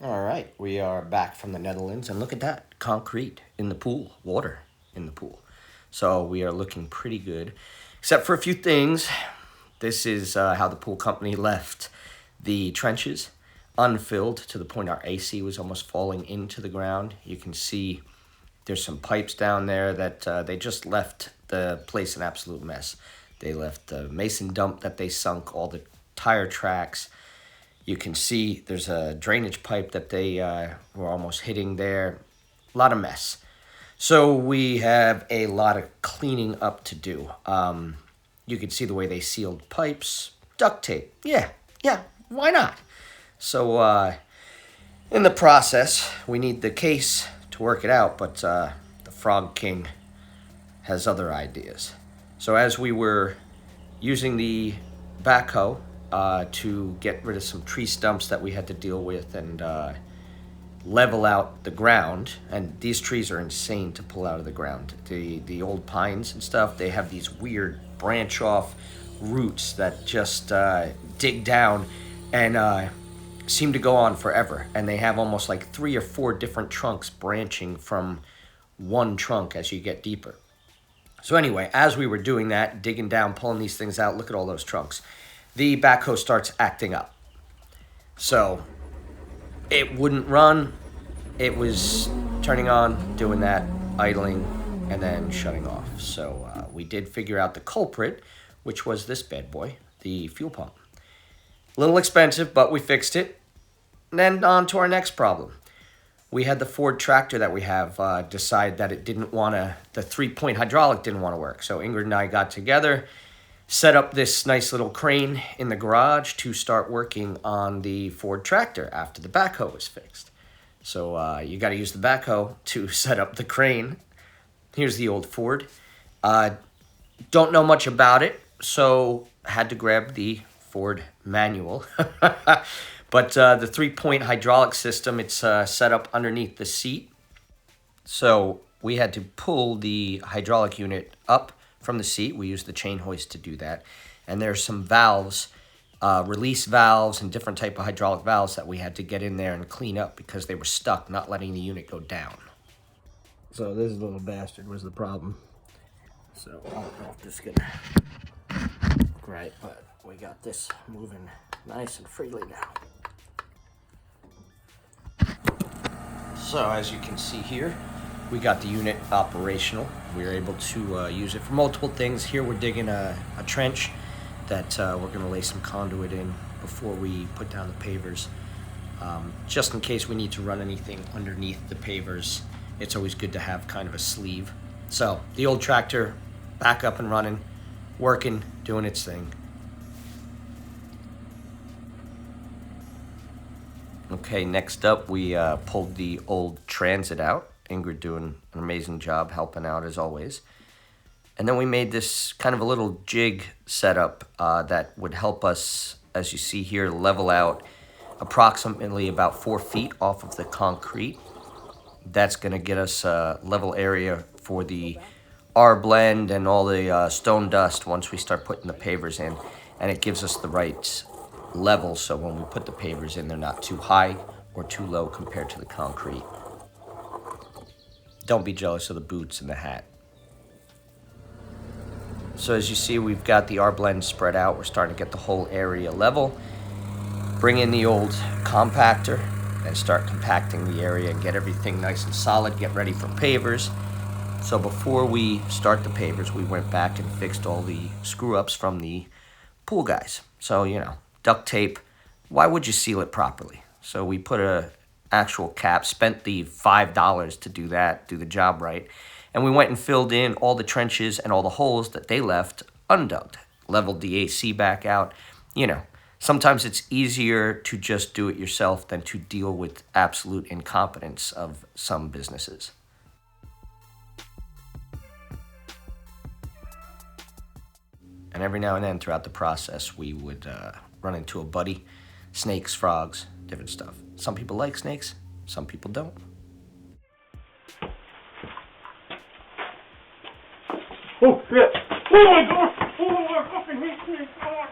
All right, we are back from the Netherlands, and look at that concrete in the pool, water in the pool. So we are looking pretty good, except for a few things. This is how the pool company left the trenches unfilled to the point our AC was almost falling into the ground. You can see there's some pipes down there that they just left the place an absolute mess. They left the mason dump that they sunk, all the tire tracks. You can see there's a drainage pipe that they were almost hitting there. A lot of mess. So we have a lot of cleaning up to do. You can see the way they sealed pipes. Duct tape. Yeah, why not? So in the process, we need the case to work it out, but the Frog King has other ideas. So as we were using the backhoe to get rid of some tree stumps that we had to deal with and level out the ground, and these trees are insane to pull out of the ground. The old pines and stuff, they have these weird branch off roots that just dig down and seem to go on forever, and they have almost like 3 or 4 different trunks branching from one trunk as you get deeper. So anyway, as we were doing that, digging down, pulling these things out, look at all those trunks. The backhoe starts acting up. So it wouldn't run. It was turning on, doing that, idling, and then shutting off. So we did figure out the culprit, which was this bad boy, the fuel pump. A little expensive, but we fixed it. And then on to our next problem. We had the Ford tractor that we have decide that it didn't want to, the 3-point hydraulic didn't want to work. So Ingrid and I got together, set up this nice little crane in the garage to start working on the Ford tractor after the backhoe was fixed. So you got to use the backhoe to set up the crane. Here's the old Ford. Don't know much about it, so had to grab the Ford manual. But the 3-point hydraulic system, it's set up underneath the seat. So we had to pull the hydraulic unit up from the seat. We used the chain hoist to do that. And there's some valves, release valves and different type of hydraulic valves that we had to get in there and clean up because they were stuck, not letting the unit go down. So this little bastard was the problem. So I don't know if this is gonna look right, but we got this moving nice and freely now. So as you can see here, we got the unit operational. We were able to use it for multiple things. Here we're digging a trench that we're going to lay some conduit in before we put down the pavers. Just in case we need to run anything underneath the pavers, it's always good to have kind of a sleeve. So the old tractor back up and running, working, doing its thing. Okay, next up we pulled the old Transit out. Ingrid doing an amazing job helping out as always. And then we made this kind of a little jig setup that would help us, as you see here, level out approximately about 4 feet off of the concrete. That's going to get us a level area for the R-blend and all the stone dust once we start putting the pavers in. And it gives us the right level so when we put the pavers in, they're not too high or too low compared to the concrete. Don't be jealous of the boots and the hat. So as you see, we've got the R-blend spread out. We're starting to get the whole area level. Bring in the old compactor and start compacting the area and get everything nice and solid, get ready for pavers. So before we start the pavers, we went back and fixed all the screw-ups from the pool guys. So, you know, duct tape, why would you seal it properly? So we put a actual cap, spent the $5 to do that, do the job right, and we went and filled in all the trenches and all the holes that they left undug, leveled the AC back out. You know, sometimes it's easier to just do it yourself than to deal with absolute incompetence of some businesses. And every now and then throughout the process, we would run into a buddy, snakes, frogs, different stuff. Some people like snakes, some people don't. Oh, shit. Oh, my God. Oh, I fucking hate snakes. Oh,